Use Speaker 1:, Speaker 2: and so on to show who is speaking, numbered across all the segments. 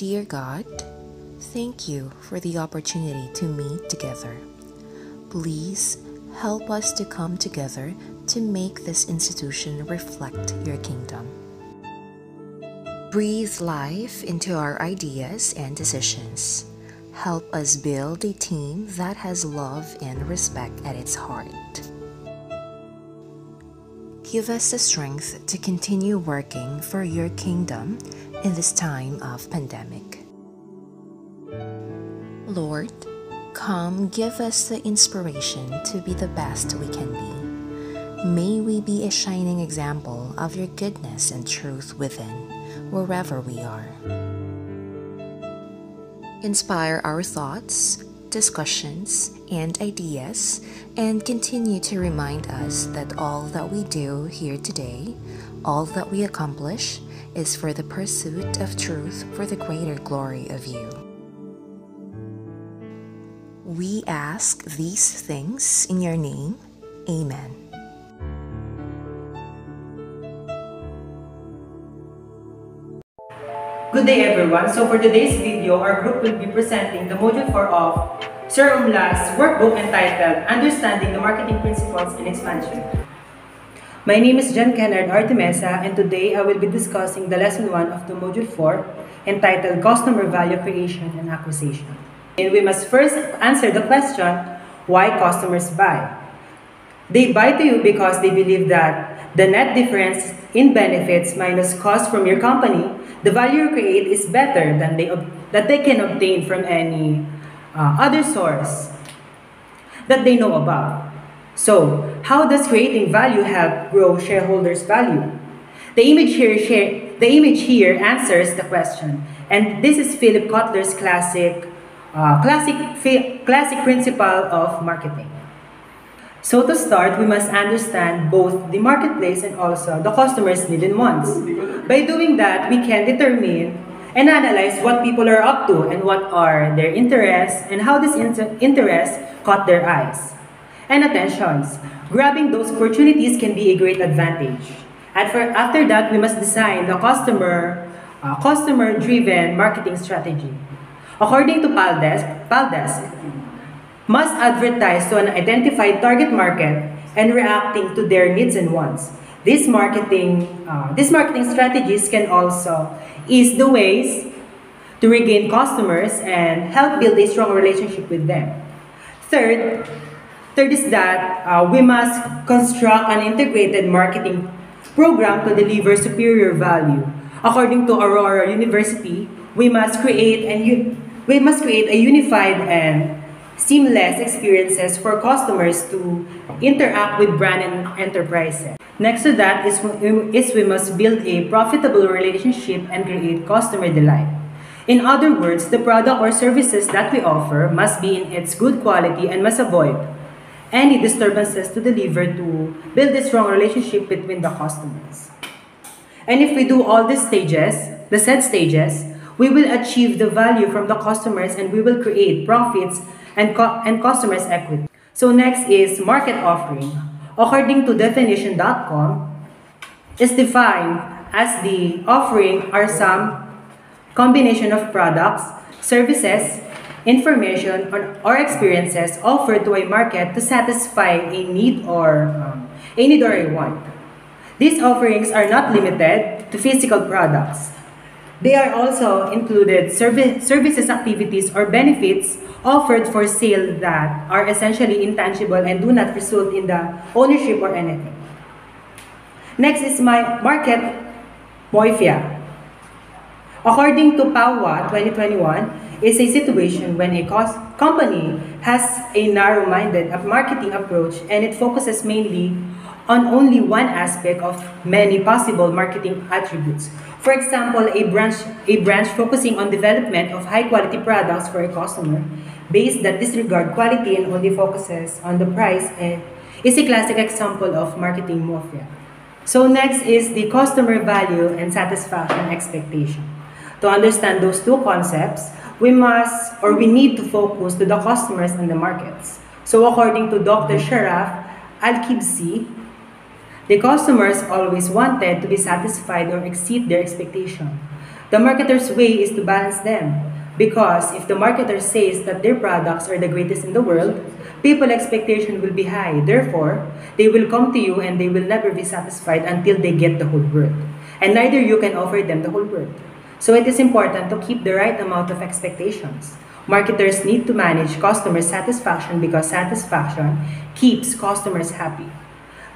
Speaker 1: Dear God, thank you for the opportunity to meet together. Please help us to come together to make this institution reflect your kingdom. Breathe life into our ideas and decisions. Help us build a team that has love and respect at its heart. Give us the strength to continue working for your kingdom in this time of pandemic. Lord, come give us the inspiration to be the best we can be. May we be a shining example of your goodness and truth within, wherever we are. Inspire our thoughts, discussions, and ideas, and continue to remind us that all that we do here today, all that we accomplish, is for the pursuit of truth for the greater glory of you. We ask these things in your name. Amen.
Speaker 2: Good day everyone. So for today's video, our group will be presenting the Module 4 of Sir Umlas workbook entitled Understanding the Marketing Principles in Expansion. My name is KHENARD MESA, and today I will be discussing the Lesson 1 of the Module 4 entitled Customer Value Creation and Acquisition. And we must first answer the question, why customers buy? They buy to you because they believe that the net difference in benefits minus cost from your company, the value you create is better than they can obtain from any other source that they know about. So, how does creating value help grow shareholders' value? The image here answers the question, and this is Phillip Kotler's classic principle of marketing. So to start, we must understand both the marketplace and also the customer's needs and wants. By doing that, we can determine and analyze what people are up to and what are their interests and how these interests caught their eyes and attentions. Grabbing those opportunities can be a great advantage. After that, we must design the customer-driven marketing strategy. According to PALDESK must advertise to an identified target market and reacting to their needs and wants. These marketing strategies can also ease the ways to regain customers and help build a strong relationship with them. Third is that we must construct an integrated marketing program to deliver superior value. According to Aurora University, we must create a unified and seamless experiences for customers to interact with brand and enterprises. Next to that is we must build a profitable relationship and create customer delight. In other words, the product or services that we offer must be in its good quality and must avoid any disturbances to deliver to build a strong relationship between the customers. And if we do all these stages, the said stages, we will achieve the value from the customers and we will create profits and customers' equity. So next is market offering. According to definition.com, is defined as the offering are some combination of products, services, information, or experiences offered to a market to satisfy a need or a want. These offerings are not limited to physical products. They are also included services, activities, or benefits offered for sale that are essentially intangible and do not result in the ownership or anything. Next is my market Myopia. According to PAGA 2021, is a situation when a company has a narrow-minded marketing approach and it focuses mainly on only one aspect of many possible marketing attributes. For example, a branch focusing on development of high-quality products for a customer base that disregard quality and only focuses on the price is a classic example of marketing myopia. So next is the customer value and satisfaction expectation. To understand those two concepts, we need to focus to the customers and the markets. So according to Dr. Sharaf Al-Kibsi, the customers always wanted to be satisfied or exceed their expectation. The marketer's way is to balance them. Because if the marketer says that their products are the greatest in the world, people's expectation will be high. Therefore, they will come to you and they will never be satisfied until they get the whole world. And neither you can offer them the whole world. So it is important to keep the right amount of expectations. Marketers need to manage customer satisfaction because satisfaction keeps customers happy.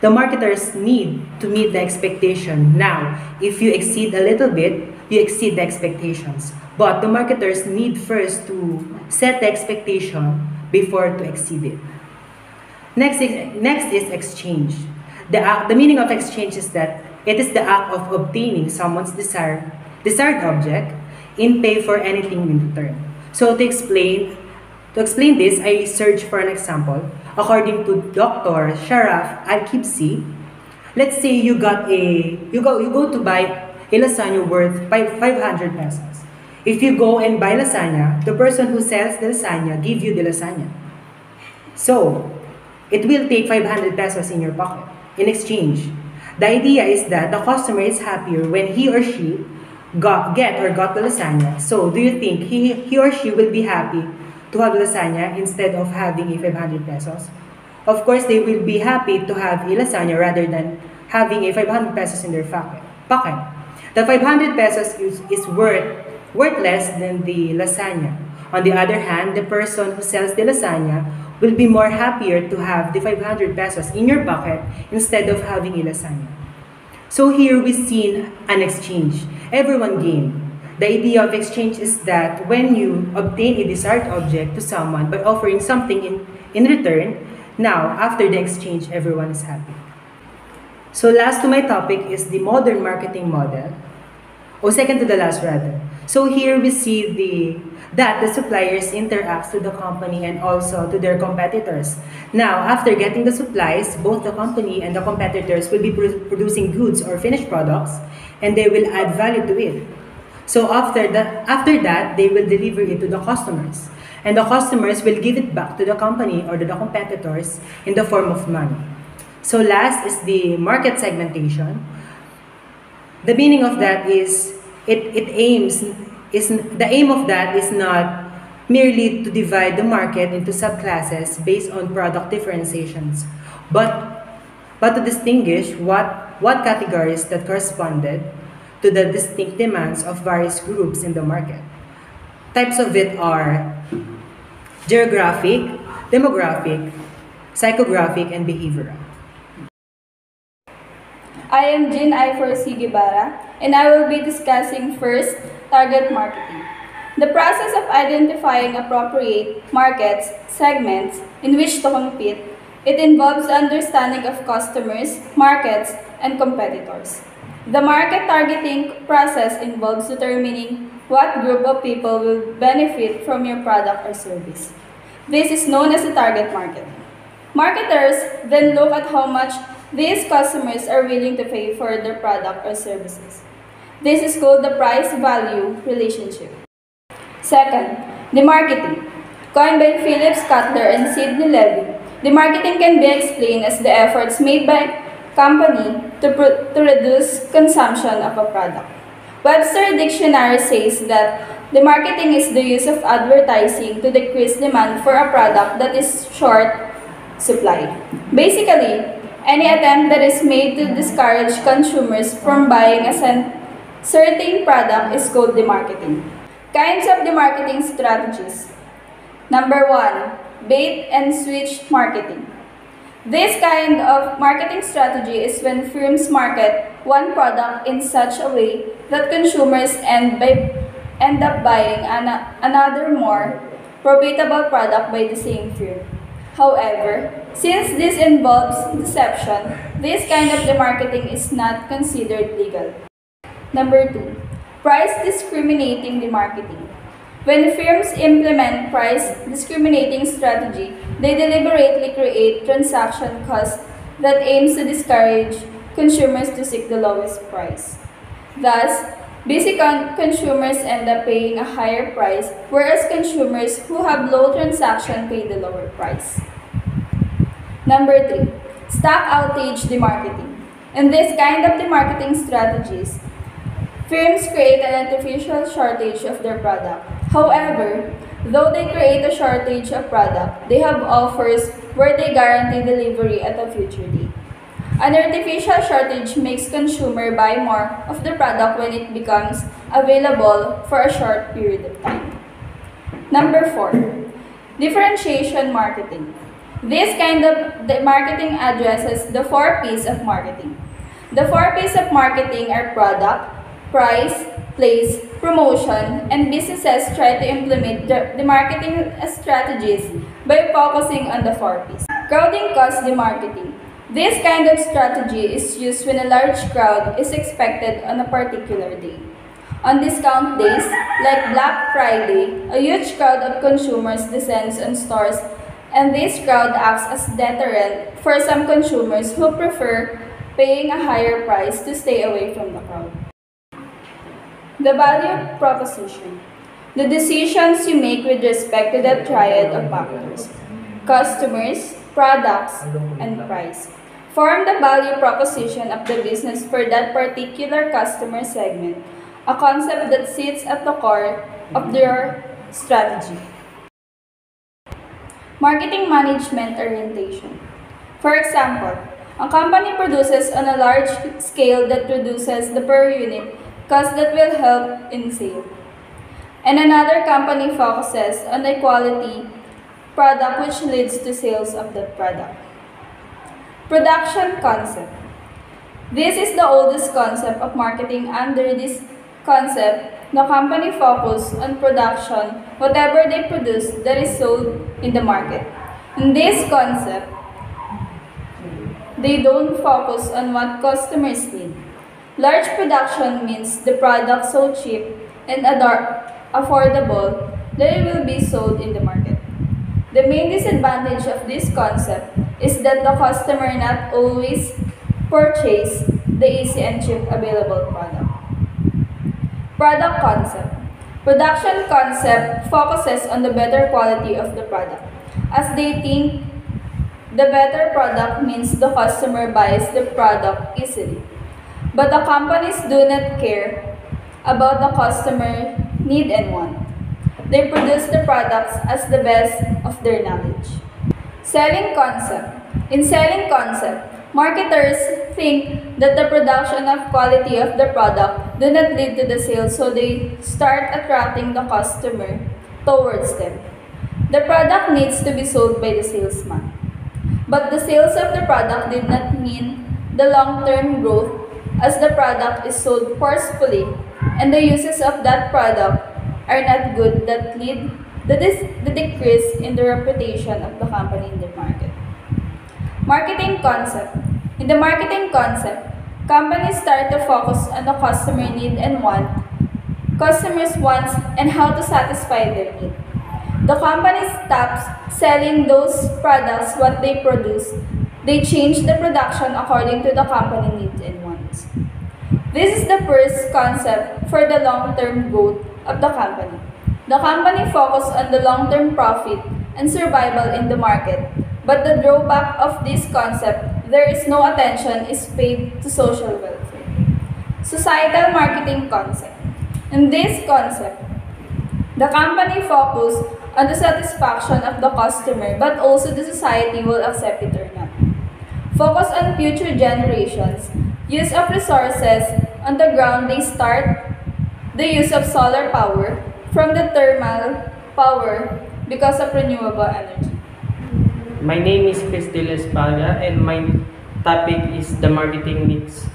Speaker 2: The marketers need to meet the expectation. Now, if you exceed a little bit, you exceed the expectations. But the marketers need first to set the expectation before to exceed it. Next is exchange. The meaning of exchange is that it is the act of obtaining someone's desired object in pay for anything in return. So to explain this, I searched for an example. According to Dr. Sharaf Al-Kibsi, let's say you go to buy a lasagna worth 500 pesos. If you go and buy lasagna, the person who sells the lasagna give you the lasagna. So, it will take 500 pesos in your pocket in exchange. The idea is that the customer is happier when he or she got the lasagna. So, do you think he or she will be happy to have lasagna instead of having a 500 pesos? Of course, they will be happy to have a lasagna rather than having a 500 pesos in their pocket. The 500 pesos is worth less than the lasagna. On the other hand, the person who sells the lasagna will be more happier to have the 500 pesos in your pocket instead of having a lasagna. So here we see an exchange. Everyone gain. The idea of exchange is that when you obtain a desired object to someone by offering something in return, now after the exchange, everyone is happy. So last to my topic is the modern marketing model, or second to the last rather. So here we see that the suppliers interact with the company and also to their competitors. Now, after getting the supplies, both the company and the competitors will be producing goods or finished products, and they will add value to it. So after that, they will deliver it to the customers. And the customers will give it back to the company or to the competitors in the form of money. So last is the market segmentation. The meaning of that is, the aim of that is not merely to divide the market into subclasses based on product differentiations, but to distinguish what categories that corresponded to the distinct demands of various groups in the market. Types of it are geographic, demographic, psychographic, and behavioral.
Speaker 3: I am AIFER GUEVARRA, and I will be discussing first target marketing. The process of identifying appropriate markets, segments in which to compete, it involves understanding of customers, markets, and competitors. The market targeting process involves determining what group of people will benefit from your product or service. This is known as the target market. Marketers then look at how much these customers are willing to pay for their product or services. This is called the price-value relationship. Second, demarketing. Coined by Phillip, Kotler, and Sidney Levy, demarketing can be explained as the efforts made by a company to reduce consumption of a product. Webster Dictionary says that demarketing is the use of advertising to decrease demand for a product that is short supply. Basically, any attempt that is made to discourage consumers from buying a certain product is called demarketing. Kinds of demarketing strategies. Number 1, bait and switch marketing. This kind of marketing strategy is when firms market one product in such a way that consumers end up buying another more profitable product by the same firm. However, since this involves deception, this kind of demarketing is not considered legal. Number 2, price discriminating demarketing. When firms implement price discriminating strategy, they deliberately create transaction cost that aims to discourage consumers to seek the lowest price. Thus, busy consumers end up paying a higher price, whereas consumers who have low transaction pay the lower price. Number 3, stock outage demarketing. In this kind of demarketing strategies, Firms create an artificial shortage of their product. However, though they create a shortage of product, they have offers where they guarantee delivery at a future date. An artificial shortage makes consumer buy more of the product when it becomes available for a short period of time. Number 4, differentiation marketing. This kind of marketing addresses the 4 P's of marketing. The 4 P's of marketing are product, price, place, promotion, and businesses try to implement the marketing strategies by focusing on the 4 P's. Crowding cost demarketing. This kind of strategy is used when a large crowd is expected on a particular day. On discount days, like Black Friday, a huge crowd of consumers descends on stores, and this crowd acts as deterrent for some consumers who prefer paying a higher price to stay away from the crowd. The value proposition. The decisions you make with respect to the triad of factors: customers, products, and price. Form the value proposition of the business for that particular customer segment, a concept that sits at the core of your strategy. Marketing management orientation. For example, a company produces on a large scale that reduces the per unit cost that will help in sale. And another company focuses on a quality product which leads to sales of that product. Production concept. This is the oldest concept of marketing. Under this concept, the company focuses on production, whatever they produce that is sold in the market. In this concept, they don't focus on what customers need. Large production means the product so cheap and affordable that it will be sold in the market. The main disadvantage of this concept is that the customer not always purchase the easy and cheap available product. Product concept. Production concept focuses on the better quality of the product, as they think the better product means the customer buys the product easily. But the companies do not care about the customer need and want. They produce the products as the best of their knowledge. Selling concept. In selling concept, marketers think that the production of quality of the product do not lead to the sales, so they start attracting the customer towards them. The product needs to be sold by the salesman. But the sales of the product did not mean the long-term growth, as the product is sold forcefully and the uses of that product are not good, that lead to the decrease in the reputation of the company in the market. Marketing concept. In the marketing concept, companies start to focus on the customer need and want, customers' wants, and how to satisfy their need. The company stops selling those products what they produce. They change the production according to the company needs and wants. This is the first concept for the long-term growth of the company. The company focuses on the long-term profit and survival in the market, but the drawback of this concept, there is no attention is paid to social welfare. Societal marketing concept. In this concept, the company focuses on the satisfaction of the customer, but also the society will accept it or not. Focus on future generations. Use of resources on the ground, they start the use of solar power from the thermal power because of renewable energy.
Speaker 4: My name is CHRISDALE and my topic is the marketing mix.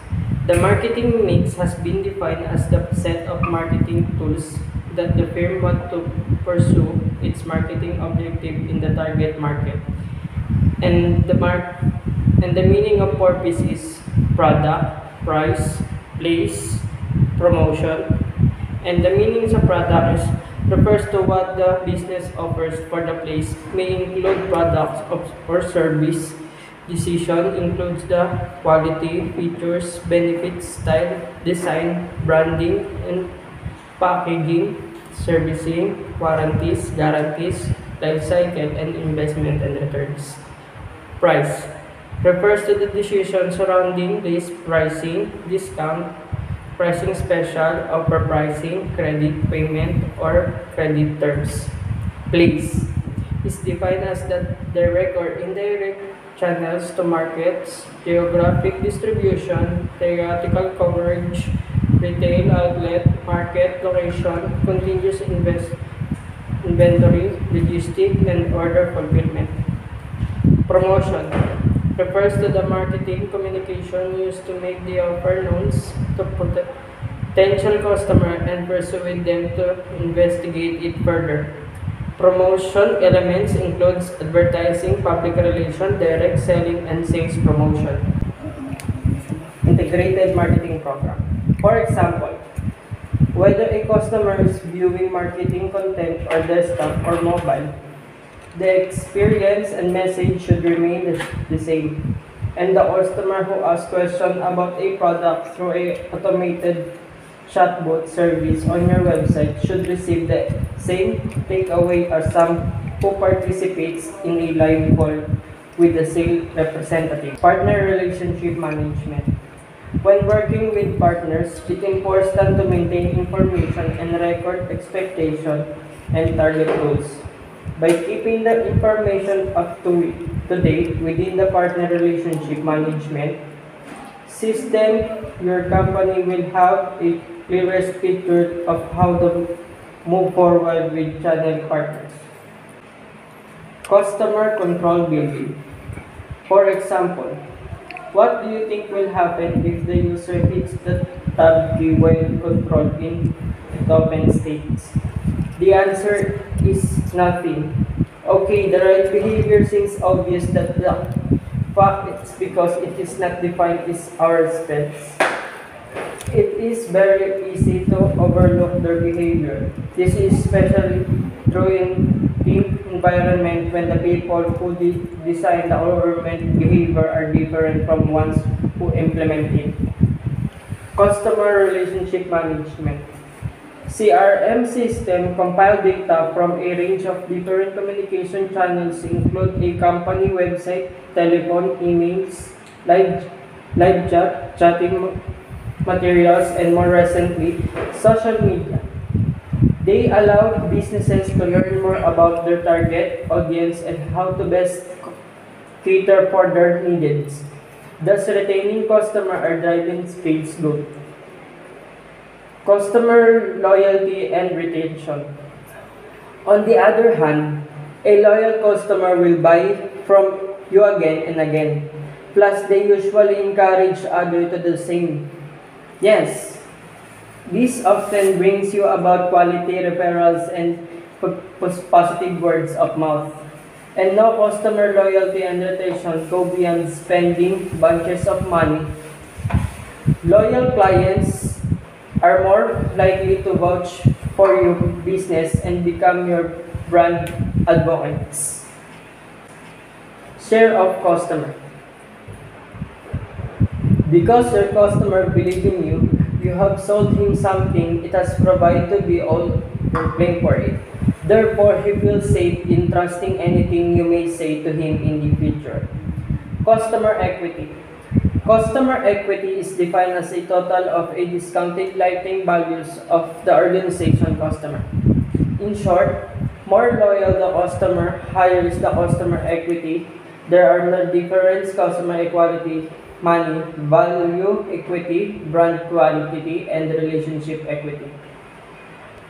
Speaker 4: The marketing mix has been defined as the set of marketing tools that the firm wants to pursue its marketing objective in the target market. And the meaning of purpose is product, price, place, promotion. And the meanings of product refers to what the business offers for the place, may include products or service. Decision includes the quality, features, benefits, style, design, branding, and packaging, servicing, warranties, guarantees, life cycle, and investment and returns. Price refers to the decision surrounding this pricing, discount, pricing special, offer pricing, credit payment, or credit terms. Place is defined as the direct or indirect channels to markets, geographic distribution, theoretical coverage, retail outlet, market location, continuous inventory, logistic, and order fulfillment. Promotion refers to the marketing communication used to make the offer known to potential customer and persuade them to investigate it further. Promotion elements includes advertising, public relations, direct selling, and sales promotion. Integrated marketing program. For example, whether a customer is viewing marketing content or desktop or mobile, the experience and message should remain the same. And the customer who asks questions about a product through a automated chatbot service on your website should receive the same takeaway as some who participates in a live call with the sales representative. Partner relationship management. When working with partners, it's important to maintain information and record expectation and target goals. By keeping the information up to date within the partner relationship management system, your company will have a clearest picture of how to move forward with channel partners. Customer control building. For example, what do you think will happen if the user hits the tab key while controlled in open states? The answer is nothing. Okay, the right behavior seems obvious that the fact it's because it is not defined is our spends. It is very easy to overlook their behavior. This is especially true in team environment when the people who design the environment behavior are different from ones who implement it. Customer relationship management. CRM system compile data from a range of different communication channels include a company website, telephone, emails, live chat, chatting materials, and more recently, social media. They allow businesses to learn more about their target audience and how to best cater for their needs, thus retaining customer or driving sales growth. Customer loyalty and retention. On the other hand, a loyal customer will buy from you again and again. Plus, they usually encourage others to do the same. Yes, this often brings you about quality referrals and positive words of mouth. And now customer loyalty and retention go beyond spending bunches of money. Loyal clients are more likely to vouch for your business and become your brand advocates. Share of customer. Because your customer believes in you, you have sold him something, it has provided to be all you're paying for it. Therefore, he feels safe in trusting anything you may say to him in the future. Customer equity. Customer equity is defined as a total of a discounted lifetime values of the organization customer. In short, more loyal the customer, higher is the customer equity. There are no difference customer equality, money, value equity, brand quality, and relationship equity.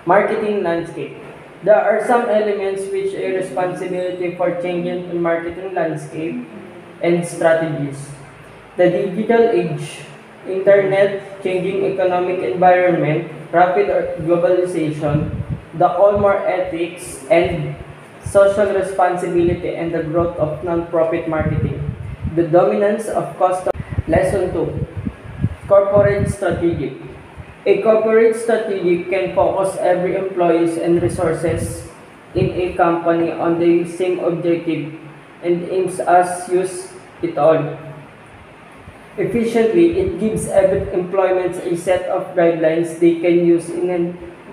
Speaker 4: Marketing landscape. There are some elements which are responsibility for changing the marketing landscape and strategies. The digital age, internet, changing economic environment, rapid globalization, the call more ethics and social responsibility, and the growth of non-profit marketing. The dominance of customer. Lesson 2. Corporate strategy. A corporate strategy can focus every employees and resources in a company on the same objective and aims at use it all. Efficiently, it gives every employment a set of guidelines they can use in a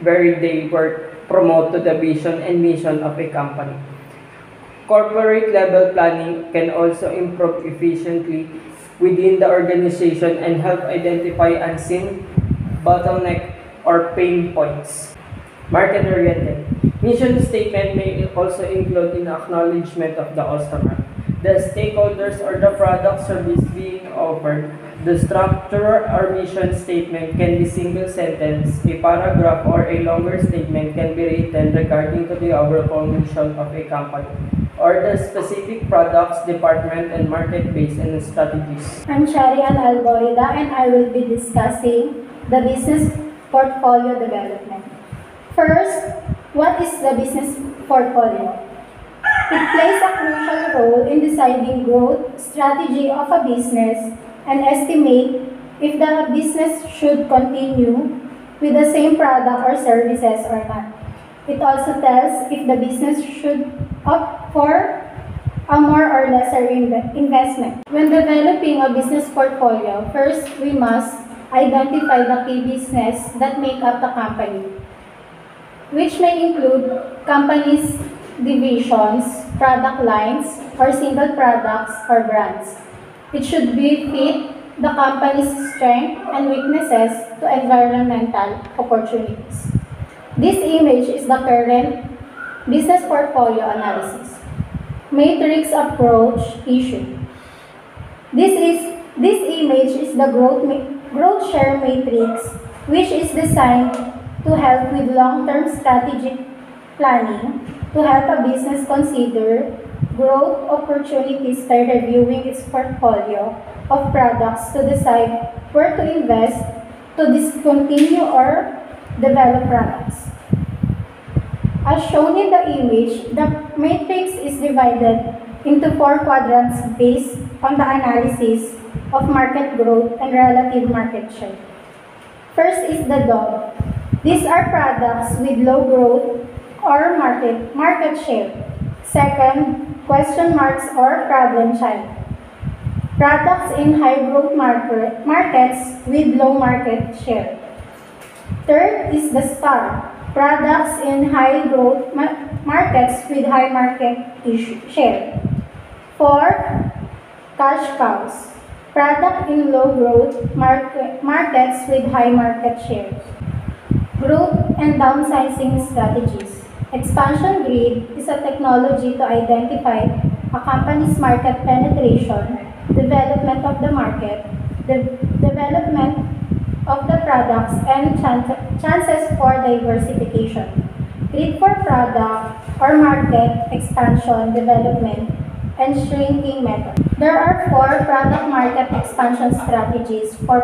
Speaker 4: very day work promote to the vision and mission of a company. Corporate level planning can also improve efficiently within the organization and help identify unseen bottleneck, or pain points. Market-oriented. Mission statement may also include an acknowledgement of the customer, the stakeholders or the product service being offered. The structure or mission statement can be single sentence, a paragraph, or a longer statement can be written regarding to the overall mission of a company, or the specific products, department, and market base and strategies.
Speaker 5: I'm Sharian Alboida and I will be discussing the business portfolio development. First, what is the business portfolio? It plays a crucial role in deciding growth strategy of a business and estimate if the business should continue with the same product or services or not. It also tells if the business should opt for a more or lesser investment. When developing a business portfolio, first we must identify the key business that make up the company, which may include companies, divisions, product lines, or single products or brands. It should be fit the company's strengths and weaknesses to environmental opportunities. This image is the current business portfolio analysis. Matrix approach issue. This image is the growth share matrix, which is designed to help with long-term strategic planning to help a business consider growth opportunities by reviewing its portfolio of products to decide where to invest, to discontinue or develop products. As shown in the image, the matrix is divided into 4 quadrants based on the analysis of market growth and relative market share. First is the dog. These are products with low growth or market share. Second, question marks or problem child. Products in high growth markets with low market share. Third is the star. Products in high growth markets with high market share. Fourth, cash cows. Product in low growth markets with high market share. Growth and downsizing strategies. Expansion grid is a technology to identify a company's market penetration, development of the market, development of the products, and chances for diversification. Grid for product or market expansion, development, and shrinking method. There are 4 product market expansion strategies for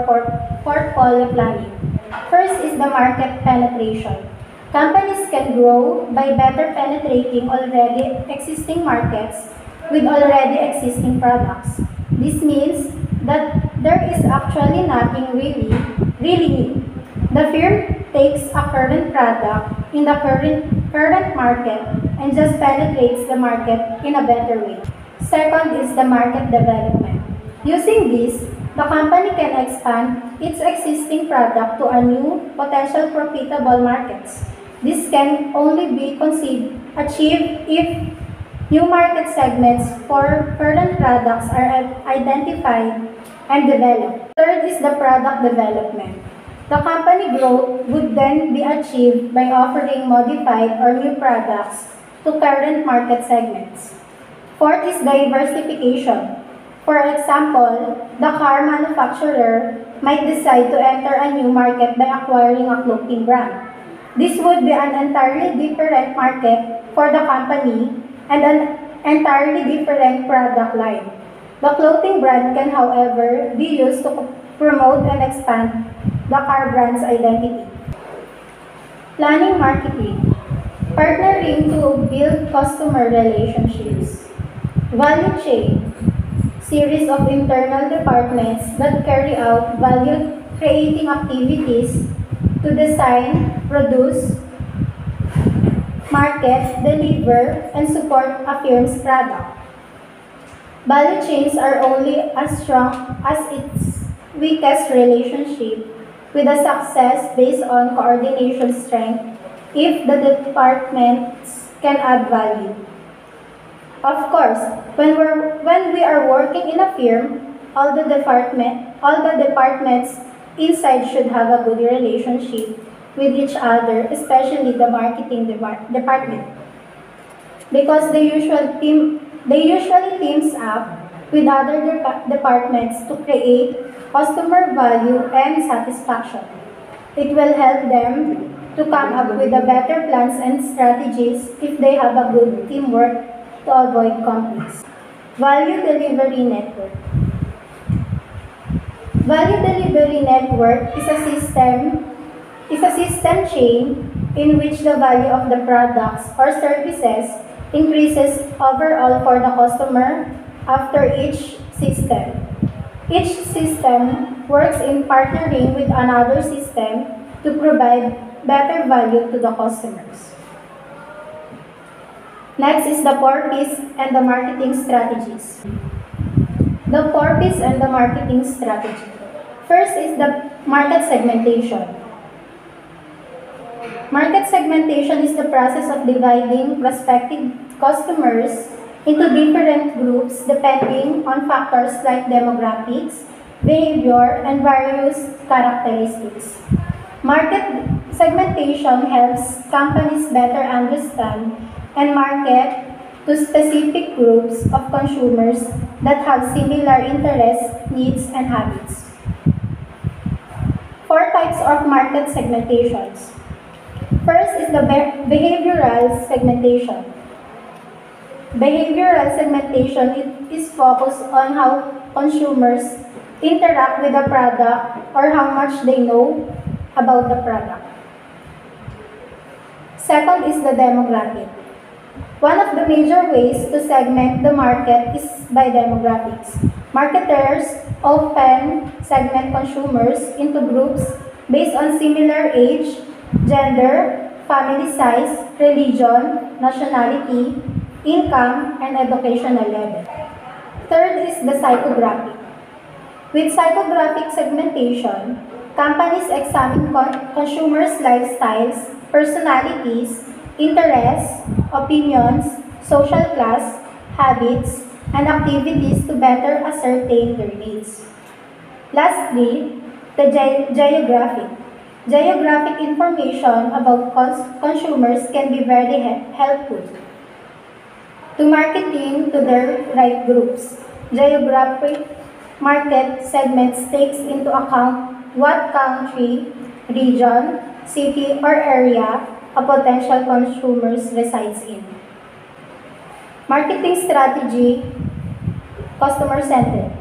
Speaker 5: portfolio planning. First is the market penetration. Companies can grow by better penetrating already existing markets with already existing products. This means that there is actually nothing really new. The firm takes a current product in the current market and just penetrates the market in a better way. Second is the market development. Using this, the company can expand its existing product to a new, potential profitable markets. This can only be achieved if new market segments for current products are identified and developed. Third is the product development. The company growth would then be achieved by offering modified or new products to current market segments. Fourth is diversification. For example, the car manufacturer might decide to enter a new market by acquiring a clothing brand. This would be an entirely different market for the company and an entirely different product line. The clothing brand can, however, be used to promote and expand the car brand's identity. Planning marketing. Partnering to build customer relationships. Value chain. Series of internal departments that carry out value-creating activities to design, produce, market, deliver, and support a firm's product. Value chains are only as strong as its weakest relationship, with a success based on coordination strength if the departments can add value. Of course, when we are working in a firm, all the departments inside should have a good relationship with each other, especially the marketing department, because they usually teams up with other departments to create customer value and satisfaction. It will help them to come up with a better plans and strategies if they have a good teamwork to avoid conflicts. Value Delivery Network. Value Delivery Network is a system chain in which the value of the products or services increases overall for the customer after each system. Each system works in partnering with another system to provide better value to the customers. Next is the 4 P's and the marketing strategies. The 4 P's and the marketing strategy. First is the market segmentation. Market segmentation is the process of dividing prospective customers into different groups depending on factors like demographics, behavior, and various characteristics. Market segmentation helps companies better understand and market to specific groups of consumers that have similar interests, needs, and habits. 4 types of market segmentations. First is the behavioral segmentation. Behavioral segmentation is focused on how consumers interact with the product or how much they know about the product. Second is the demographic. One of the major ways to segment the market is by demographics. Marketers often segment consumers into groups based on similar age, gender, family size, religion, nationality, income, and educational level. Third is the psychographic. With psychographic segmentation, companies examine consumers' lifestyles, personalities, interests, opinions, social class, habits, and activities to better ascertain their needs. Lastly, the geographic. Geographic information about consumers can be very helpful to marketing to their right groups. Geographic market segments takes into account what country, region, city, or area a potential consumers resides in. Marketing strategy, customer-centered.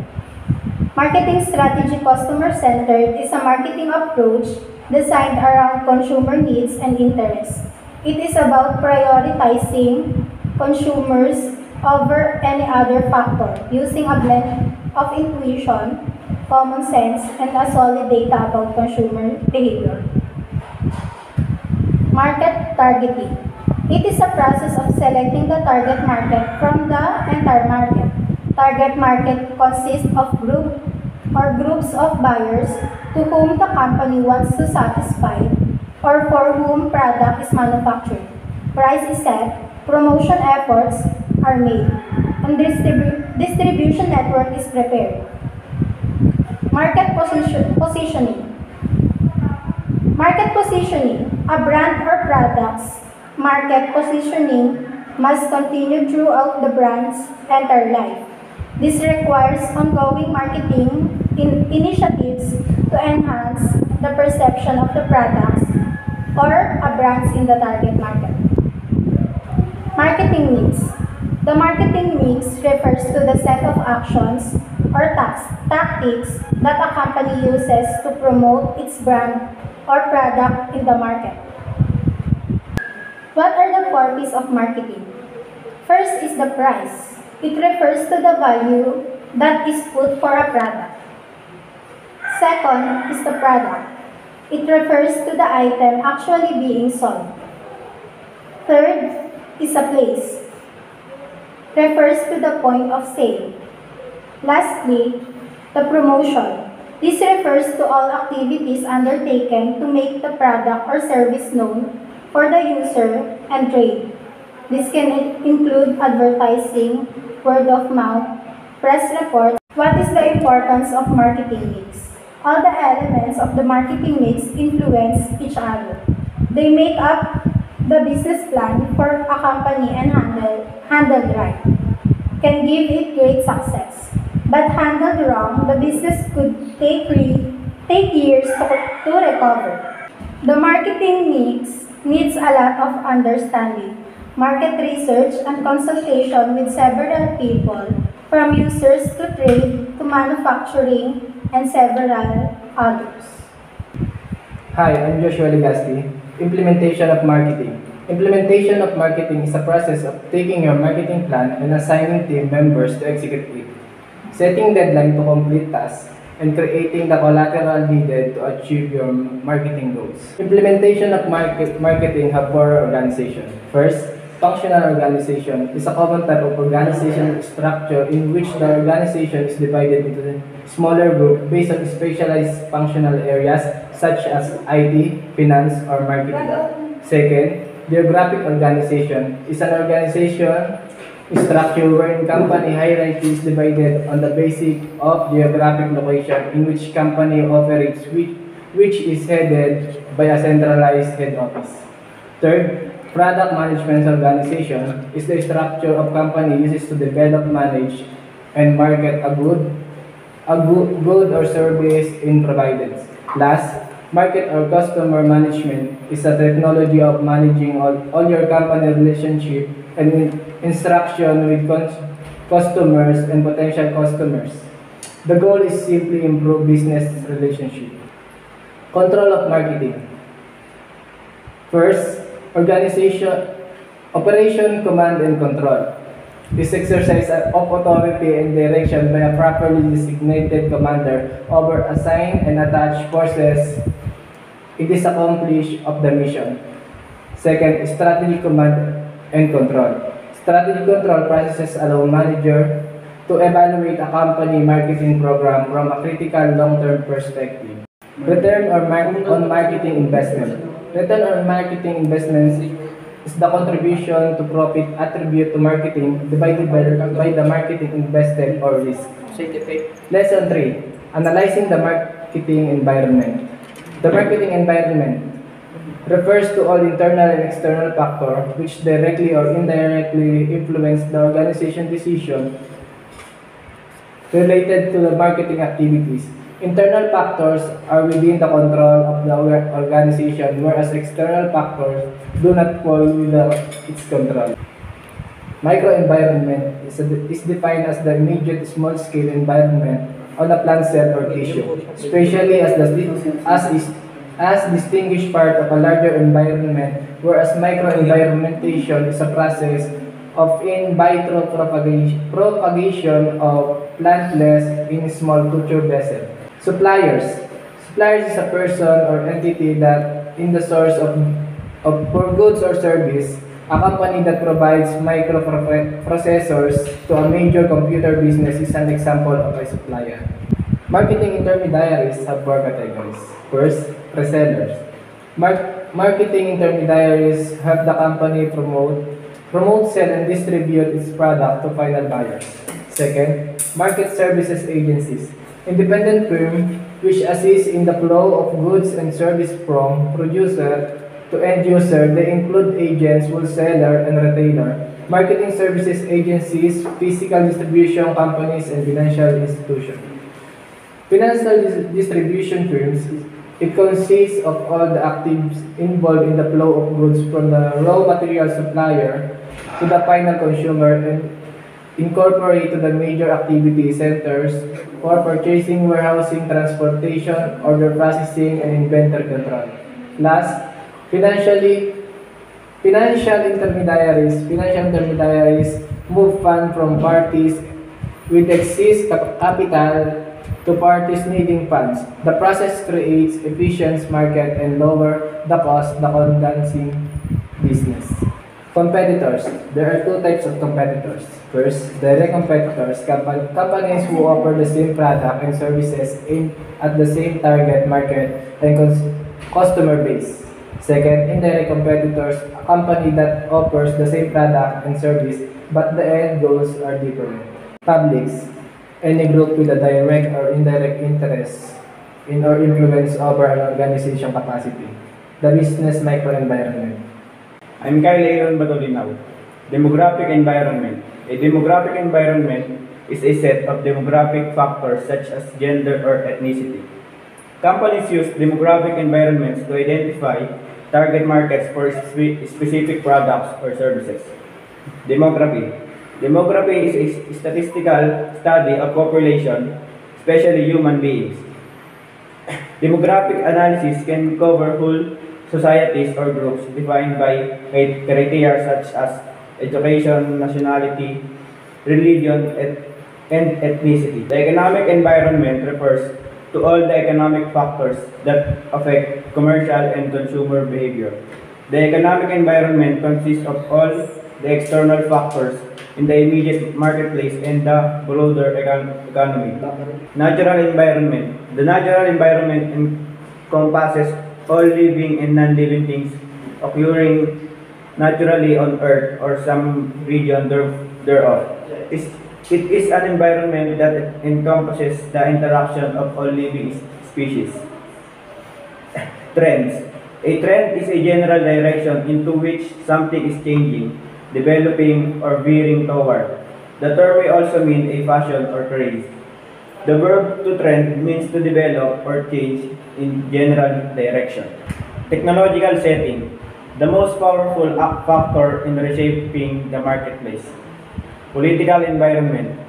Speaker 5: Marketing strategy customer-centered is a marketing approach designed around consumer needs and interests. It is about prioritizing consumers over any other factor using a blend of intuition, common sense, and a solid data about consumer behavior. Market targeting. It is a process of selecting the target market from the entire market. Target market consists of groups of buyers to whom the company wants to satisfy or for whom product is manufactured. Price is set, promotion efforts are made, and distribution network is prepared. Market positioning. Market positioning. A brand or product's market positioning must continue throughout the brand's entire life. This requires ongoing marketing initiatives to enhance the perception of the products or a brands in the target market. Marketing mix. The marketing mix refers to the set of actions or tactics that a company uses to promote its brand or product in the market. What are the 4 P's of marketing? First is the price. It refers to the value that is put for a product. Second is the product. It refers to the item actually being sold. Third is a place. Refers to the point of sale. Lastly, the promotion. This refers to all activities undertaken to make the product or service known for the user and trade. This can include advertising, word of mouth, press reports. What is the importance of marketing mix? All the elements of the marketing mix influence each other. They make up the business plan for a company and handled right can give it great success. But handled wrong, the business could take years to recover. The marketing mix needs a lot of understanding, market research, and consultation with several people, from users to trade to manufacturing and several others.
Speaker 6: Hi, I'm Joshua Legazpi. Implementation of marketing. Implementation of marketing is a process of taking your marketing plan and assigning team members to execute it, setting deadline to complete tasks, and creating the collateral needed to achieve your marketing goals. Implementation of marketing have four organizations. First, functional organization is a common type of organizational structure in which the organization is divided into smaller groups based on specialized functional areas such as IT, finance, or marketing. Second, geographic organization is an organization structure wherein company hierarchy is divided on the basis of geographic location in which company operates, which is headed by a centralized head office. Third, product management organization is the structure of company uses to develop, manage, and market a good or service in provided. Last, market or customer management is a technology of managing all your company relationship and instruction with customers and potential customers. The goal is simply improve business relationship. Control of marketing. First, operation, command, and control. This exercise of authority and direction by a properly designated commander over assigned and attached forces. It is accomplished of the mission. Second, strategy, command, and control. Strategy control processes allow manager to evaluate a company marketing program from a critical long-term perspective. Return on marketing investment. Return on marketing investments is the contribution to profit attributed to marketing divided by the marketing invested or risk. Lesson 3. Analyzing the marketing environment. The marketing environment refers to all internal and external factors which directly or indirectly influence the organization decision related to the marketing activities. Internal factors are within the control of the organization, whereas external factors do not fall within its control. Microenvironment is defined as the immediate small-scale environment on a plant cell or tissue, especially as distinguished part of a larger environment, whereas microenvironmentation is a process of in vitro propagation of plantlets in small culture vessels. Suppliers. Suppliers is a person or entity that in the source of for goods or service, a company that provides microprocessors to a major computer business is an example of a supplier. Marketing intermediaries have four categories. First, resellers. Marketing intermediaries help the company promote, sell, and distribute its product to final buyers. Second, market services agencies. Independent firm which assist in the flow of goods and service from producer to end user. They include agents, wholesaler, and retailer. Marketing services agencies, physical distribution companies, and financial institutions. Financial distribution firms. It consists of all the actives involved in the flow of goods from the raw material supplier to the final consumer and incorporate to the major activity centers for purchasing, warehousing, transportation, order processing, and inventory control. Last, financial intermediaries. Financial intermediaries move funds from parties with excess capital to parties needing funds. The process creates efficient market and lower the cost the condensing business. Competitors. There are two types of competitors. First, direct competitors, companies who offer the same product and services aimed at the same target market and customer base. Second, indirect competitors, a company that offers the same product and service but the end goals are different. Publics, any group with a direct or indirect interest in or influence over an organization capacity. The business microenvironment.
Speaker 7: I'm Kyle Aaron Batolinaw. Demographic environment. A demographic environment is a set of demographic factors such as gender or ethnicity. Companies use demographic environments to identify target markets for specific products or services. Demography. Demography is a statistical study of population, especially human beings. Demographic analysis can cover whole societies or groups defined by criteria such as education, nationality, religion, and ethnicity. The economic environment refers to all the economic factors that affect commercial and consumer behavior. The economic environment consists of all the external factors in the immediate marketplace and the broader economy. Natural environment. The natural environment encompasses all living and non-living things occurring naturally on Earth or some region thereof. It is an environment that encompasses the interaction of all living species. Trends. A trend is a general direction into which something is changing, developing, or veering toward. The term may also mean a fashion or craze. The verb to trend means to develop or change in general direction. Technological setting. The most powerful factor in reshaping the marketplace. Political environment.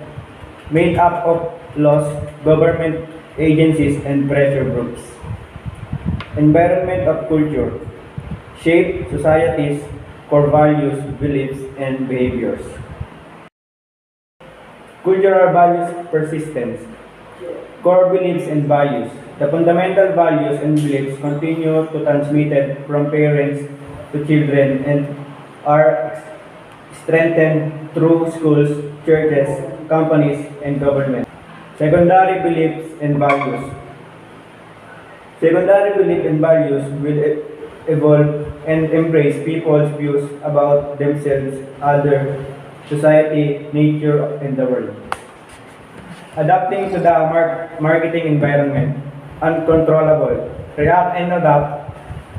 Speaker 7: Made up of laws, government agencies, and pressure groups. Environment of culture. Shape societies, core values, beliefs, and behaviors. Cultural values persistence. Core beliefs and values. The fundamental values and beliefs continue to transmitted from parents to children and are strengthened through schools, churches, companies, and government. Secondary beliefs and values. Secondary beliefs and values will evolve and embrace people's views about themselves, others, society, nature, and the world. Adapting to the marketing environment, uncontrollable, react and adapt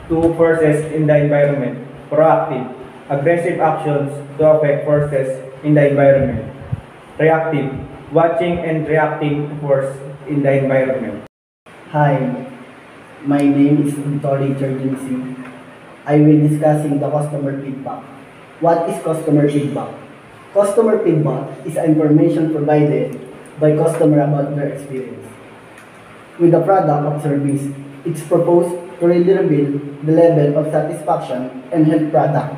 Speaker 7: to forces in the environment, proactive, aggressive actions to affect forces in the environment, reactive, watching and reacting to force in the environment.
Speaker 8: Hi, my name is Victoria Churgency. I will be discussing the customer feedback. What is customer feedback? Customer feedback is information provided by customer about their experience with the product or service. It's proposed to really reveal the level of satisfaction and help product.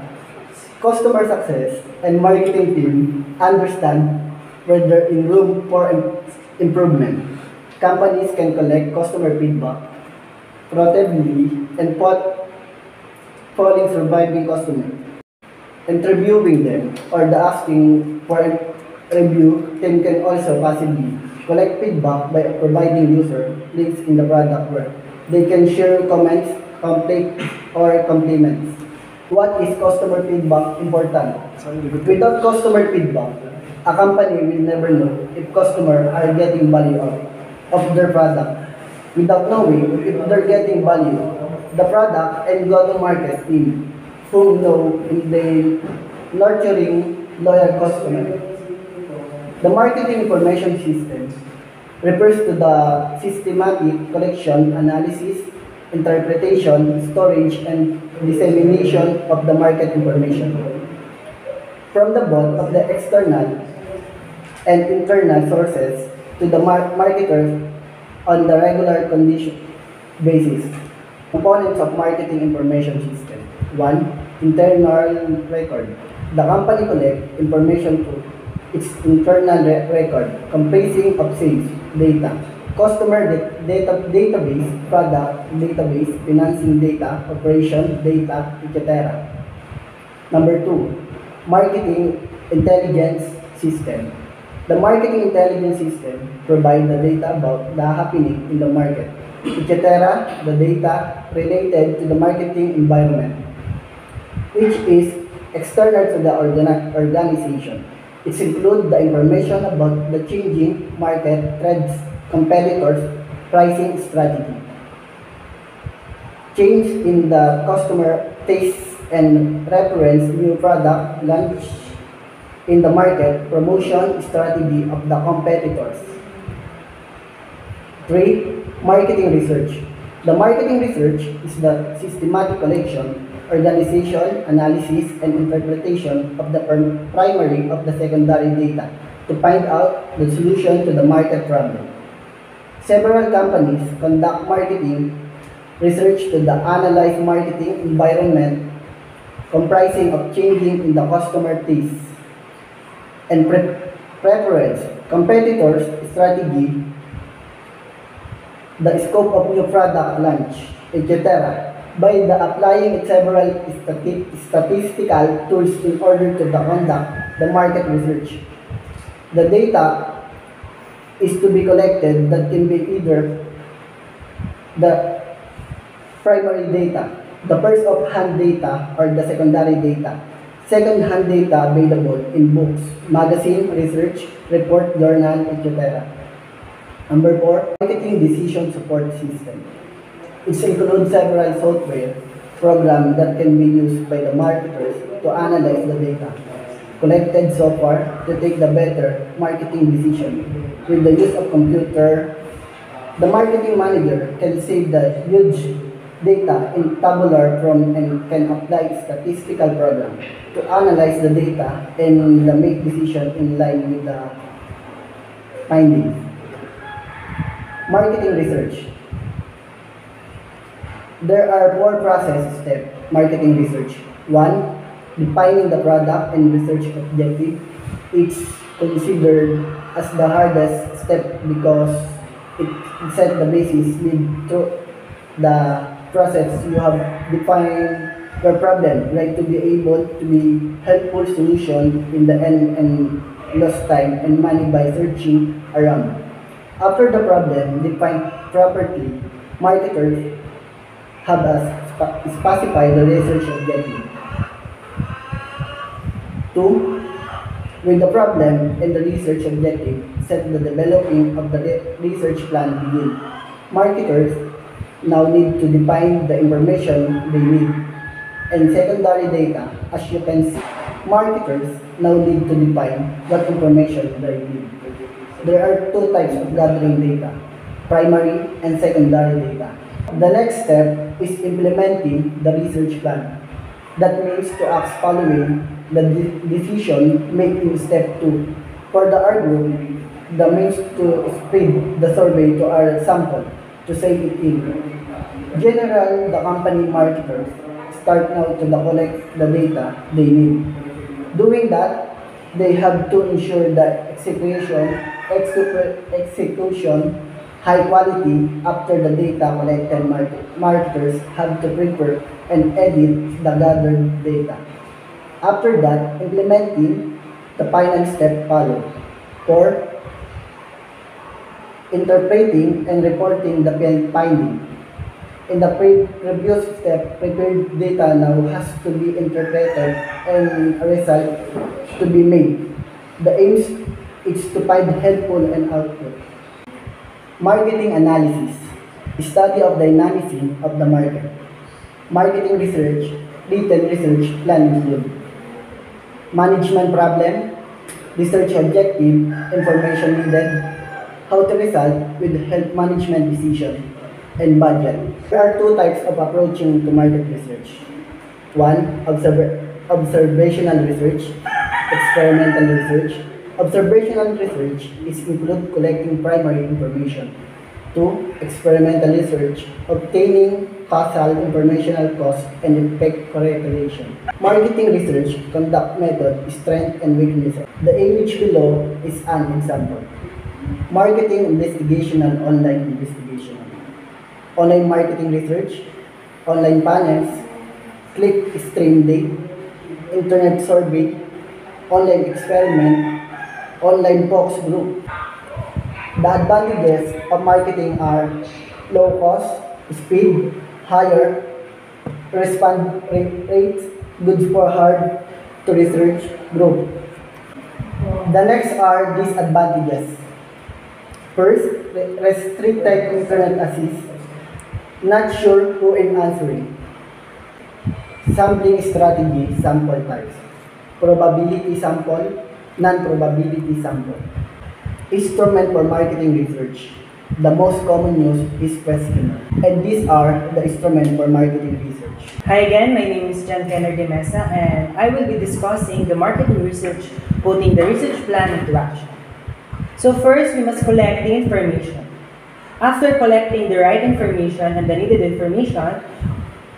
Speaker 8: Customer success and marketing team understand where there is room for improvement. Companies can collect customer feedback proactively and following surviving customers. Interviewing them or the asking for a review team can also possibly collect feedback by providing user links in the product where they can share comments, complaints, or compliments. What is customer feedback important? Without customer feedback, a company will never know if customers are getting value of their product. Without knowing if they're getting value, the product and go-to-market team who know if they nurturing loyal customers. The marketing information system refers to the systematic collection, analysis, interpretation, storage, and dissemination of the market information from the both of the external and internal sources to the marketers on the regular condition basis. Components of marketing information system. 1. Internal record. The company collects information to its internal record comprising of sales data, customer database, product database, financing data, operation data, etc. Number 2, marketing intelligence system. The marketing intelligence system provides the data about the happening in the market, etc. The data related to the marketing environment, which is external to the organization. It includes the information about the changing market trends, competitors, pricing strategy, change in the customer tastes and preference, new product launch in the market, promotion strategy of the competitors. 3. Marketing research. The marketing research is the systematic collection, organization, analysis, and interpretation of the primary of the secondary data to find out the solution to the market problem. Several companies conduct marketing research to the analyze marketing environment comprising of changing in the customer tastes and preference, competitors' strategy, the scope of new product launch, etc. by the applying several statistical tools in order to conduct the market research. The data is to be collected that can be either the primary data, the first-of-hand data, or the secondary data. Second-hand data available in books, magazine, research, report, journal, etc. Number 4, marketing decision support system. It includes several software programs that can be used by the marketers to analyze the data collected so far to take the better marketing decision. With the use of computer, the marketing manager can save the huge data in tabular form and can apply statistical program to analyze the data and make decision in line with the findings. Marketing research. There are 4 process steps. Marketing research. 1. Defining the product and research objective. It's considered as the hardest step because it sets the basis lead to the process. You have defined your problem, like to be able to be helpful solution in the end and lost time and money by searching around. After the problem defined properly, marketers have specify the research objective. 2. With the problem and the research objective, set the developing of the research plan begin. Marketers now need to define the information they need. And secondary data, as you can see, marketers now need to define what information they need. There are 2 types of gathering data, primary and secondary data. The next step is implementing the research plan. That means to act following the decision making step 2. For the R group, the means to spread the survey to our sample to save it in. General, the company marketers start now to collect the data they need. Doing that, they have to ensure that execution high quality. After the data collected, marketers have to prepare and edit the gathered data. After that, implementing the final step follow. 4. Interpreting and reporting the finding. In the previous step, prepared data now has to be interpreted and a result to be made. The aim is to find helpful and output. Marketing analysis, study of dynamism of the market. Marketing research, detailed research plan include management problem, research objective, information needed, how to resolve with health management decision, and budget. There are 2 types of approaching to market research. 1. Observational research, experimental research. Observational research is include collecting primary information. 2. Experimental research, obtaining causal informational cause and effect correlation. Marketing research conduct method, strength and weakness. The image below is an example. Marketing investigation and online investigation. Online marketing research, online panels, click stream date, internet survey, online experiment, online focus group. The advantages of marketing are low cost, speed, higher response rates, good for hard to research group. The next are disadvantages. First, restricted internet assist. Not sure who in answering. Sampling strategy, sample types. Probability sample, non-probability sample. Instrument for marketing research. The most common use is questionnaire. And these are the instruments for marketing research.
Speaker 2: Hi again, my name is KHENARD MESA, and I will be discussing the marketing research, putting the research plan into action. So first, we must collect the information. After collecting the right information and the needed information,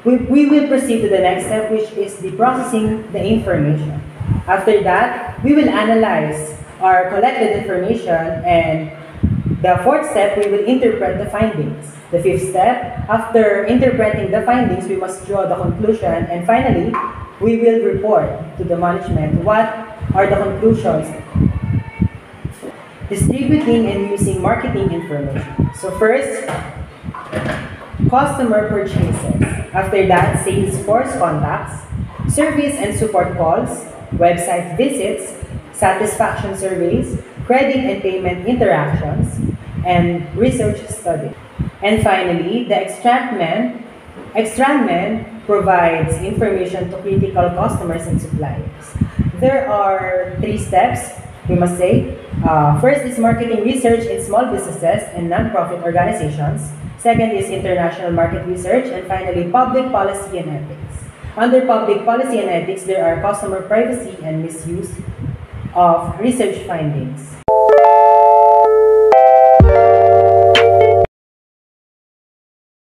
Speaker 2: we will proceed to the next step, which is the processing the information. After that, we will analyze our collected information, and the fourth step, we will interpret the findings. The fifth step, after interpreting the findings, we must draw the conclusion, and finally, we will report to the management what are the conclusions. Distributing and using marketing information. So first, customer purchases. After that, sales force contacts, service and support calls, website visits, satisfaction surveys, credit and payment interactions, and research study. And finally, the Extranet provides information to critical customers and suppliers. There are 3 steps, we must say. First is marketing research in small businesses and non-profit organizations. Second is international market research. And finally, public policy and ethics. Under public policy and ethics, there are customer privacy and misuse of research findings.